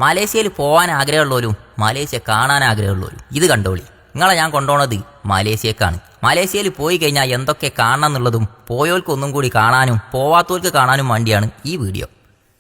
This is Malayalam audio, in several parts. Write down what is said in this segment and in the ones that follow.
മലേഷ്യയിൽ പോകാൻ ആഗ്രഹമുള്ളവരും മലേഷ്യ കാണാൻ ആഗ്രഹമുള്ളവരും ഇത് കണ്ടോളി. നിങ്ങളെ ഞാൻ കൊണ്ടുപോണത് മലേഷ്യക്കാണ്. മലേഷ്യയിൽ പോയി കഴിഞ്ഞാൽ എന്തൊക്കെ കാണണം എന്നുള്ളതും പോയോൽക്ക് ഒന്നും കൂടി കാണാനും പോവാത്തോൽക്ക് കാണാനും വേണ്ടിയാണ് ഈ വീഡിയോ.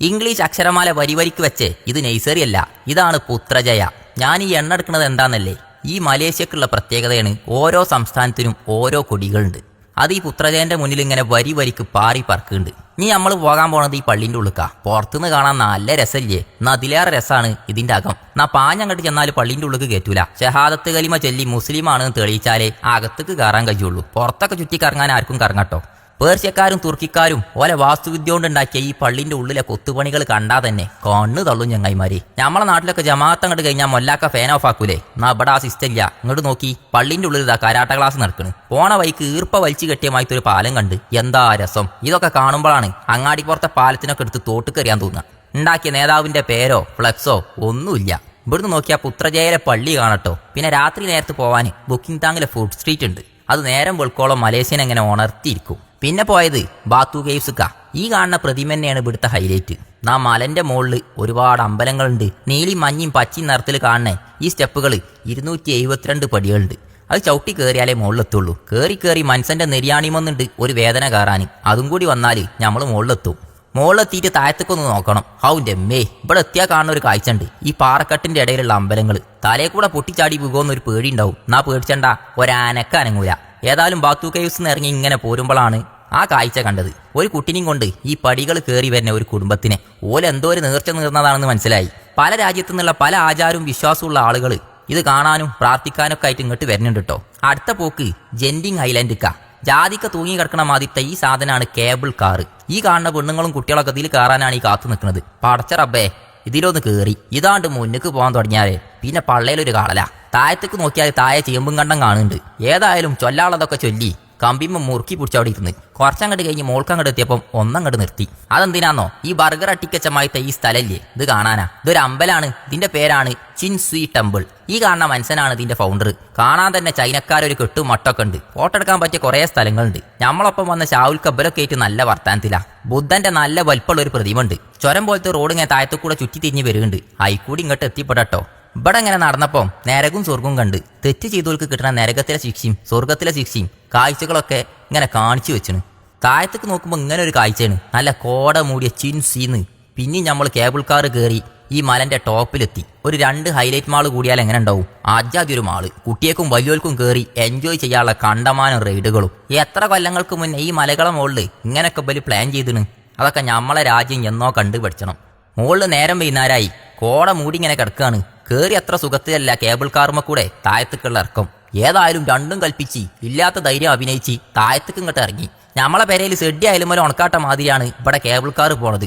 ഇംഗ്ലീഷ് അക്ഷരമാല വരിവരിക്ക് വെച്ച് ഇത് നഴ്സറി അല്ല, ഇതാണ് പുത്രജയ. ഞാൻ ഈ എണ്ണ എടുക്കുന്നത് എന്താണെന്നല്ലേ, ഈ മലേഷ്യക്കുള്ള പ്രത്യേകതയാണ് ഓരോ സംസ്ഥാനത്തിനും ഓരോ കൊടികളുണ്ട്. അത് ഈ പുത്രജയന്റെ മുന്നിൽ ഇങ്ങനെ വരി വരിക്ക് പാറി പറക്കുന്നുണ്ട്. ഇനി നമ്മൾ പോകാൻ പോണത് ഈ പള്ളിൻ്റെ ഉള്ളിക്കാ. പുറത്തുനിന്ന് കാണാൻ നല്ല രസമില്ലേ, എന്നാൽ അതിലേറെ രസമാണ് ഇതിന്റെ അകം. എന്നാ പാഞ്ഞങ്ങോട്ട് ചെന്നാൽ പള്ളിൻ്റെ ഉള്ളിക്ക് കയറ്റൂല. ഷഹാദത്ത് കലിമ ചൊല്ലി മുസ്ലിമാണെന്ന് തെളിയിച്ചാലേ അകത്തേക്ക് കയറാൻ കഴിയുള്ളൂ. പുറത്തൊക്കെ ചുറ്റി കറങ്ങാൻ ആർക്കും കറങ്ങട്ടോ. പേർഷ്യക്കാരും തുർക്കിക്കാരും ഓലെ വാസ്തുവിദ്യ കൊണ്ടുണ്ടാക്കിയ ഈ പള്ളിന്റെ ഉള്ളിലെ കൊത്തുപണികൾ കണ്ടാൽ തന്നെ കണ്ണു തള്ളും ചങ്ങായിമാരെ. നമ്മളെ നാട്ടിലൊക്കെ ജമാഅത്ത് അങ്ങോട്ട് കഴിഞ്ഞാൽ മൊല്ലാക്ക ഫാൻ ഓഫ് ആക്കൂലേ, എന്നാ ഇവിടെ ആ സിസ്റ്റം ഇല്ല. ഇങ്ങോട്ട് നോക്കി, പള്ളിന്റെ ഉള്ളിൽ ഇതാ കരാട്ട ക്ലാസ് നടക്കണ്. പോണ വൈക്ക് ഈർപ്പ വലിച്ചു കെട്ടിയമായിട്ടൊരു പാലം കണ്ട് എന്താ രസം. ഇതൊക്കെ കാണുമ്പോഴാണ് അങ്ങാടിപ്പുറത്തെ പാലത്തിനൊക്കെ എടുത്ത് തോട്ടുകറിയാൻ തോന്നുക. ഉണ്ടാക്കിയ നേതാവിന്റെ പേരോ ഫ്ലക്സോ ഒന്നുമില്ല. ഇവിടുന്ന് നോക്കിയാൽ പുത്രജയയിലെ പള്ളി കാണട്ടോ. പിന്നെ രാത്രി നേരത്ത് പോവാൻ ബുക്കിംഗ് താങ്ങിലെ ഫുഡ് സ്ട്രീറ്റ് ഉണ്ട്. അത് നേരം വെളുക്കോളം മലേഷ്യൻ എങ്ങനെ ഉണർത്തിയിരിക്കും. പിന്നെ പോയത് ബാത്തു കേവ്സ്ക്കാ. ഈ കാണുന്ന പ്രതിമ തന്നെയാണ് ഇവിടുത്തെ ഹൈലൈറ്റ്. നാം മലന്റെ മുകളിൽ ഒരുപാട് അമ്പലങ്ങളുണ്ട്. നീലിയും മഞ്ഞയും പച്ചയും നിറത്തിൽ കാണണേ ഈ സ്റ്റെപ്പുകൾ 272 പടികളുണ്ട്. അത് ചവിട്ടി കയറിയാലേ മുകളിലെത്തുള്ളൂ. കയറി മനുഷ്യന്റെ നെരിയാണിമൊന്നുണ്ട് ഒരു വേദന കയറാൻ. അതും കൂടി വന്നാൽ നമ്മൾ മുകളിലെത്തും. മുകളിലെത്തിയിട്ട് താഴത്തേക്കൊന്ന് നോക്കണം. ഹൗന്റെ മേ, ഇവിടെ എത്തിയാൽ കാണുന്ന ഒരു കാഴ്ച ഉണ്ട്. ഈ പാറക്കെട്ടിന്റെ ഇടയിലുള്ള അമ്പലങ്ങൾ തലേ കൂടെ പൊട്ടിച്ചാടി പോകുമെന്നൊരു പേടി ഉണ്ടാവും. എന്നാ പേടിച്ചണ്ട, ഒരാനക്ക അനങ്ങൂല. ഏതായാലും ബാത്തു കേവ്സ് നിന്ന് ഇറങ്ങി ഇങ്ങനെ പോരുമ്പോഴാണ് ആ കാഴ്ച കണ്ടത്. ഒരു കുട്ടിനെയും കൊണ്ട് ഈ പടികൾ കയറി വരുന്ന ഒരു കുടുംബത്തിനെ ഓലെന്തോ ഒരു നേർച്ച നേർന്നതാണെന്ന് മനസ്സിലായി. പല രാജ്യത്തു നിന്നുള്ള പല ആചാരവും വിശ്വാസമുള്ള ആളുകൾ ഇത് കാണാനും പ്രാർത്ഥിക്കാനൊക്കെ ആയിട്ട് ഇങ്ങോട്ട് വരുന്നുണ്ട് കേട്ടോ. അടുത്ത പോക്ക് ജെൻഡിങ് ഐലൻഡിക്ക. ജാതിക്ക തൂങ്ങി കിടക്കണ മാതിരത്തെ ഈ സാധനമാണ് കേബിൾ കാർ. ഈ കാണുന്ന പെണ്ണുങ്ങളും കുട്ടികളൊക്കെ ഇതിൽ കയറാനാണ് ഈ കാത്തു നിൽക്കുന്നത്. പടച്ച റബ്ബേ, ഇതിലൊന്ന് കയറി ഇതാണ്ട് മുന്നിക്ക് പോകാൻ തുടങ്ങിയാലേ പിന്നെ പള്ളയിലൊരു കാളല. താഴത്തേക്ക് നോക്കിയാൽ താഴെ ചേമ്പും കണ്ടം കാണുന്നുണ്ട്. ഏതായാലും ചൊല്ലാളതൊക്കെ ചൊല്ലി കമ്പിമ്മ മുറുക്കി പിടിച്ചവിടെ ഇരുന്ന് കുറച്ചങ്ങോട്ട് കഴിഞ്ഞ് മോൾക്കങ്ങോട്ട് എത്തിയപ്പം ഒന്നങ്ങോട്ട് നിർത്തി. അതെന്തിനാന്നോ, ഈ ബർഗർ അട്ടിക്കച്ചമായിത്ത ഈ സ്ഥലല്ലേ ഇത് കാണാനാ. ഇതൊരു അമ്പലാണ്. ഇതിന്റെ പേരാണ് ചിൻസ്വി ടെമ്പിൾ. ഈ കാണുന്ന മനുഷ്യനാണ് ഇതിന്റെ ഫൗണ്ടർ. കാണാൻ തന്നെ ചൈനക്കാരൊരു കെട്ടും മട്ടൊക്കെ ഉണ്ട്. ഫോട്ടോ എടുക്കാൻ പറ്റിയ കുറേ സ്ഥലങ്ങളുണ്ട്. നമ്മളൊപ്പം വന്ന ഷാവുൽ കബ്ബലൊക്കെ ആയിട്ട് നല്ല വർത്താനത്തിലാ. ബുദ്ധന്റെ നല്ല വലിപ്പമുള്ള ഒരു പ്രതിമ ഉണ്ട്. ചുരം പോലത്തെ റോഡ് ഇങ്ങനെ താഴത്തു കൂടെ ചുറ്റി തിരിഞ്ഞ് വരുന്നുണ്ട്. അയിക്കൂടി ഇങ്ങോട്ട് എത്തിപ്പെടട്ടോ. ഇവിടെ ഇങ്ങനെ നടന്നപ്പം നരകവും സ്വർഗവും കണ്ട് തെറ്റ് ചെയ്തവർക്ക് കിട്ടുന്ന നരകത്തിലെ ശിക്ഷയും സ്വർഗത്തിലെ ശിക്ഷയും കാഴ്ചകളൊക്കെ ഇങ്ങനെ കാണിച്ചു വെച്ചിന്. താഴത്തേക്ക് നോക്കുമ്പോൾ ഇങ്ങനെ ഒരു കാഴ്ചയാണ്. നല്ല കോട മൂടിയ ചിൻസീന്ന്. പിന്നെയും നമ്മൾ കേബിൾ കാർ കയറി ഈ മലന്റെ ടോപ്പിലെത്തി. ഒരു 2 ഹൈലൈറ്റ് മാള് കൂടിയാൽ എങ്ങനെ ഉണ്ടാവും. ആദ്യാദ്യം ഒരു മാള്. കുട്ടിയേക്കും വലിയവർക്കും കയറി എൻജോയ് ചെയ്യാനുള്ള കണ്ടമാനം റൈഡുകളും. എത്ര കൊല്ലങ്ങൾക്ക് മുന്നേ ഈ മലകളെ മുകളിൽ ഇങ്ങനെയൊക്കെ ബലി പ്ലാൻ ചെയ്തിന്. അതൊക്കെ നമ്മളെ രാജ്യം എന്നോ കണ്ടുപഠിച്ചണം. മുകളിൽ നേരം വൈകുന്നേരമായി കോട മൂടി ഇങ്ങനെ കിടക്കുകയാണ്. കയറി അത്ര സുഖത്തിലല്ല കേബിൾ കാറുമ്മ കൂടെ താഴത്തേക്കുള്ള ഇറക്കം. ഏതായാലും രണ്ടും കൽപ്പിച്ച് ഇല്ലാത്ത ധൈര്യം അഭിനയിച്ച് താഴത്തേക്ക് ഇങ്ങോട്ട് ഇറങ്ങി. നമ്മളെ പെരയിൽ സെഡ്ഡി ആയാലും ഒരു ഉണക്കാട്ട മാതിരിയാണ് ഇവിടെ കേബിൾ കാർ പോണത്.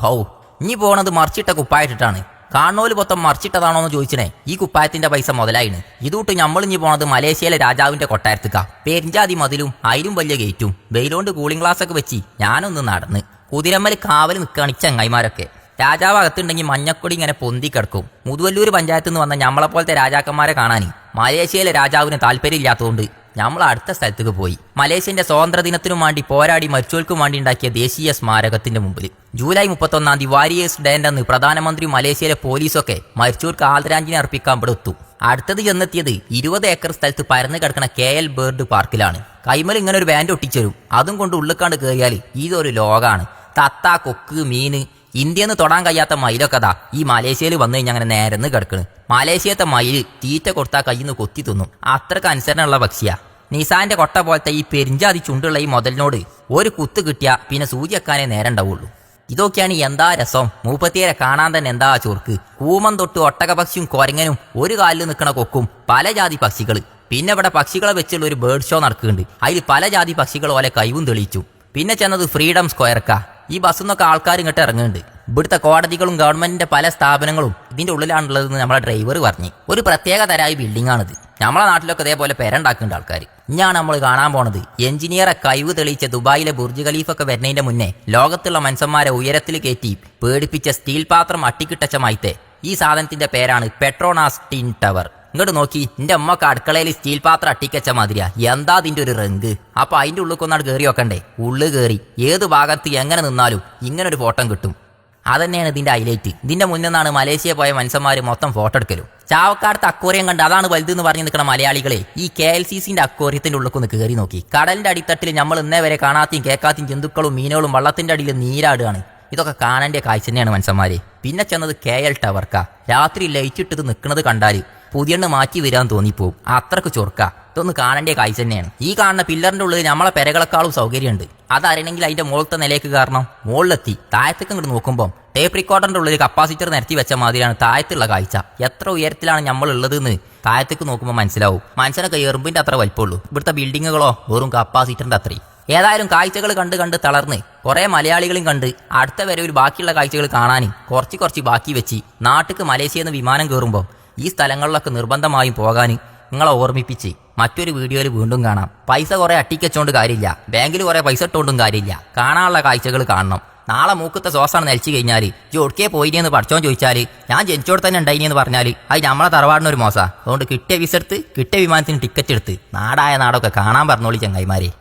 ഹൗ ഇനി പോണത് മറിച്ചിട്ട കുപ്പായിട്ടിട്ടാണ്. കാണോല് മൊത്തം മറിച്ചിട്ടതാണോ എന്ന് ചോദിച്ചേ. ഈ കുപ്പായത്തിന്റെ പൈസ മുതലായിന്. ഇതുകൊണ്ട് നമ്മൾ ഇനി പോണത് മലേഷ്യയിലെ രാജാവിന്റെ കൊട്ടാരത്തിക്കാ. പെരിഞ്ചാതി മതിലും അതിലും വലിയ ഗേറ്റും വെയിലോണ്ട് കൂളിംഗ് ഗ്ലാസ് ഒക്കെ വെച്ച് ഞാനൊന്ന് നടന്ന് കുതിരമ്മൽ കാവൽ നിൽക്കുകയാണ് ചങ്ങായിമാരൊക്കെ. രാജാവ് അകത്തുണ്ടെങ്കിൽ മഞ്ഞക്കൊടി ഇങ്ങനെ പൊന്തി കിടക്കും. മുതുവല്ലൂർ പഞ്ചായത്തിൽ നിന്ന് വന്ന നമ്മളെപ്പോലത്തെ രാജാക്കന്മാരെ കാണാൻ മലേഷ്യയിലെ രാജാവിന് താല്പര്യമില്ലാത്തതുകൊണ്ട് നമ്മൾ അടുത്ത സ്ഥലത്തേക്ക് പോയി. മലേഷ്യന്റെ സ്വാതന്ത്ര്യ ദിനത്തിനും വേണ്ടി പോരാടി മരിച്ചോൽക്കും വേണ്ടി ഉണ്ടാക്കിയ ദേശീയ സ്മാരകത്തിന്റെ മുമ്പിൽ ജൂലൈ 31 വാരിയേഴ്സ് ഡേ എന്ന് പ്രധാനമന്ത്രി മലേഷ്യയിലെ പോലീസൊക്കെ മരിച്ചോർക്ക് ആദരാഞ്ജലി അർപ്പിക്കാൻ ഇവിടെ എത്തും. അടുത്തത് ചെന്നെത്തിയത് 20 ഏക്കർ സ്ഥലത്ത് പരന്ന് കിടക്കുന്ന KL ബേർഡ് പാർക്കിലാണ്. കൈമൽ ഇങ്ങനെ ഒരു ബാൻഡ് ഒട്ടിച്ചേരും. അതും കൊണ്ട് ഉള്ളിക്കാണ്ട് കയറിയാൽ ഇതൊരു ലോകാണ്. തത്ത, കൊക്ക്, മീന്, ഇന്ത്യന്ന് തൊടാൻ കഴിയാത്ത മയിലൊക്കെ ദാ ഈ മലേഷ്യയിൽ വന്നു കഴിഞ്ഞാൽ അങ്ങനെ നേരന്ന് കിടക്കണ്. മലേഷ്യത്തെ മയിൽ തീറ്റ കൊടുത്താൽ കയ്യിൽ നിന്ന് കൊത്തി തിന്നും. അത്രക്ക് അനുസരണമുള്ള പക്ഷിയാ. നിസാന്റെ കൊട്ട പോലത്തെ ഈ പെരിഞ്ചാതി ചുണ്ടുള്ള ഈ മുതലിനോട് ഒരു കുത്ത് കിട്ടിയാൽ പിന്നെ സൂചി വെക്കാനേ നേരം ഉണ്ടാവുള്ളൂ. ഇതൊക്കെയാണ് എന്താ രസം. മൂപ്പത്തിയേരെ കാണാൻ തന്നെ എന്താ ചൊർക്ക്. കൂമം തൊട്ട് ഒട്ടക പക്ഷിയും കൊരങ്ങനും ഒരു കാലിൽ നിൽക്കണ കൊക്കും പല ജാതി പക്ഷികൾ. പിന്നെ ഇവിടെ പക്ഷികളെ വെച്ചുള്ള ഒരു ബേർഡ് ഷോ നടക്കുന്നുണ്ട്. അതിൽ പല ജാതി പക്ഷികൾ പോലെ കഴിവും തെളിയിച്ചു. പിന്നെ ചെന്നത് ഫ്രീഡം സ്ക്വയർക്കാ. ഈ ബസ്സിൽ നിന്നൊക്കെ ആൾക്കാർ ഇങ്ങോട്ട് ഇറങ്ങുന്നുണ്ട്. ഇവിടുത്തെ കോടതികളും ഗവൺമെന്റിന്റെ പല സ്ഥാപനങ്ങളും ഇതിന്റെ ഉള്ളിലാണുള്ളതെന്ന് നമ്മളെ ഡ്രൈവർ പറഞ്ഞു. ഒരു പ്രത്യേക തരമായ ബിൽഡിംഗ് ആണിത്. നമ്മളെ നാട്ടിലൊക്കെ ഇതേപോലെ പെരണ്ടാക്കുന്നുണ്ട് ആൾക്കാർ. ഇനിയാണ് നമ്മൾ കാണാൻ പോണത് എഞ്ചിനീയറെ കഴിവ് തെളിയിച്ച ദുബായിലെ ബുർജ് ഖലീഫൊക്കെ വരുന്നതിന്റെ മുന്നേ ലോകത്തുള്ള മനുഷ്യന്മാരെ ഉയരത്തിൽ കയറ്റി പേടിപ്പിച്ച സ്റ്റീൽ പാത്രം അട്ടിക്കിട്ടച്ചമായിത്തെ ഈ സാധനത്തിന്റെ പേരാണ് പെട്രോണാസ് ടിൻ ടവർ. ഇങ്ങോട്ട് നോക്കി, എന്റെ അമ്മക്ക് അടുക്കളയിൽ സ്റ്റീൽ പാത്രം അട്ടിക്കച്ച മാതിരിയാ. എന്താ അതിന്റെ ഒരു റങ്ക്. അപ്പൊ അതിന്റെ ഉള്ളിൽ കൊന്നാട് കയറി വെക്കണ്ടേ. ഉള്ളു കയറി ഏത് ഭാഗത്ത് എങ്ങനെ നിന്നാലും ഇങ്ങനെ ഒരു ഫോട്ടോ കിട്ടും. അതന്നെയാണ് ഇതിന്റെ ഹൈലൈറ്റ്. ഇതിന്റെ മുന്നിൽ നിന്നാണ് മലേഷ്യ പോയ മനുഷ്യന്മാർ മൊത്തം ഫോട്ടോ എടുക്കലും. ചാവക്കാടത്തെ അക്വേറിയം കണ്ട് അതാണ് വലുതെന്ന് പറഞ്ഞു നിൽക്കുന്ന മലയാളികളെ ഈ KLCCന്റെ അക്വേറിയത്തിന്റെ ഉള്ളിൽ കയറി നോക്കി. കടലിന്റെ അടിത്തട്ടിൽ നമ്മൾ ഇന്നേ വരെ കാണാത്തയും കേൾക്കാത്തയും ജന്തുക്കളും മീനുകളും വള്ളത്തിന്റെ അടിയിൽ നീരാടുകയാണ്. ഇതൊക്കെ കാണേണ്ട കാഴ്ച തന്നെയാണ് മനുഷ്യന്മാരെ. പിന്നെ ചെന്നത് KL ടവർക്ക. രാത്രി ലൈറ്റ് ഇട്ടത് നിൽക്കുന്നത് കണ്ടാൽ പുതിയെണ്ണ് മാറ്റി വരാൻ തോന്നിപ്പോവും. അത്രക്ക് ചൊർക്ക. ഇതൊന്ന് കാണേണ്ട കാഴ്ച തന്നെയാണ്. ഈ കാണുന്ന പില്ലറിന്റെ ഉള്ളിൽ നമ്മളെ പെരകളെക്കാളും സൗകര്യമുണ്ട്. അതറിയണമെങ്കിൽ അതിന്റെ മുകളിലത്തെ നിലയ്ക്ക് കാരണം മുകളിലെത്തി താഴത്തേക്ക് ഇങ്ങോട്ട് നോക്കുമ്പോൾ ടേപ്പ് റെക്കോർഡറിന്റെ ഉള്ളിൽ കപ്പാസിറ്റർ നിരത്തി വെച്ച മാതിരിയാണ് താഴത്തുള്ള കാഴ്ച. എത്ര ഉയരത്തിലാണ് നമ്മൾ ഉള്ളതെന്ന് താഴത്തേക്ക് നോക്കുമ്പോൾ മനസ്സിലാവും. മനുഷ്യനൊക്കെ എറുമ്പിന്റെ അത്ര വലിപ്പമുള്ളൂ. ഇവിടുത്തെ ബിൽഡിങ്ങുകളോ വെറും കപ്പാസിറ്ററിന്റെ അത്രയും. ഏതായാലും കാഴ്ചകൾ കണ്ട് കണ്ട് തളർന്ന് കുറെ മലയാളികളും കണ്ട് അടുത്ത വരെ ഒരു ബാക്കിയുള്ള കാഴ്ചകൾ കാണാൻ കുറച്ച് ബാക്കി വെച്ച് നാട്ടിക്ക് മലേഷ്യയിൽ നിന്ന് വിമാനം കയറുമ്പോൾ ഈ സ്ഥലങ്ങളിലൊക്കെ നിർബന്ധമായും പോകാൻ നിങ്ങളെ ഓർമ്മിപ്പിച്ച് മറ്റൊരു വീഡിയോയിൽ വീണ്ടും കാണാം. പൈസ കുറെ അട്ടിക്കച്ചോണ്ട് കാര്യമില്ല, ബാങ്കിൽ കുറെ പൈസ ഇട്ടുകൊണ്ടും കാര്യമില്ല. കാണാനുള്ള കാഴ്ചകൾ കാണണം. നാളെ മൂക്കത്തെ സോസാണ് നിലച്ചു കഴിഞ്ഞാൽ ജോഡ്ക്കേ പോയിനെന്ന് പഠിച്ചോൻ ചോദിച്ചാൽ ഞാൻ ജനിച്ചോട് തന്നെ ഉണ്ടായിനെന്ന് പറഞ്ഞാൽ അത് നമ്മളെ തറവാടിനൊരു മോശ. അതുകൊണ്ട് കിട്ടിയ വിസ എടുത്ത് കിട്ടിയ വിമാനത്തിന് ടിക്കറ്റ് എടുത്ത് നാടായ നാടൊക്കെ കാണാൻ പറഞ്ഞോളി ചങ്ങായിമാരെ.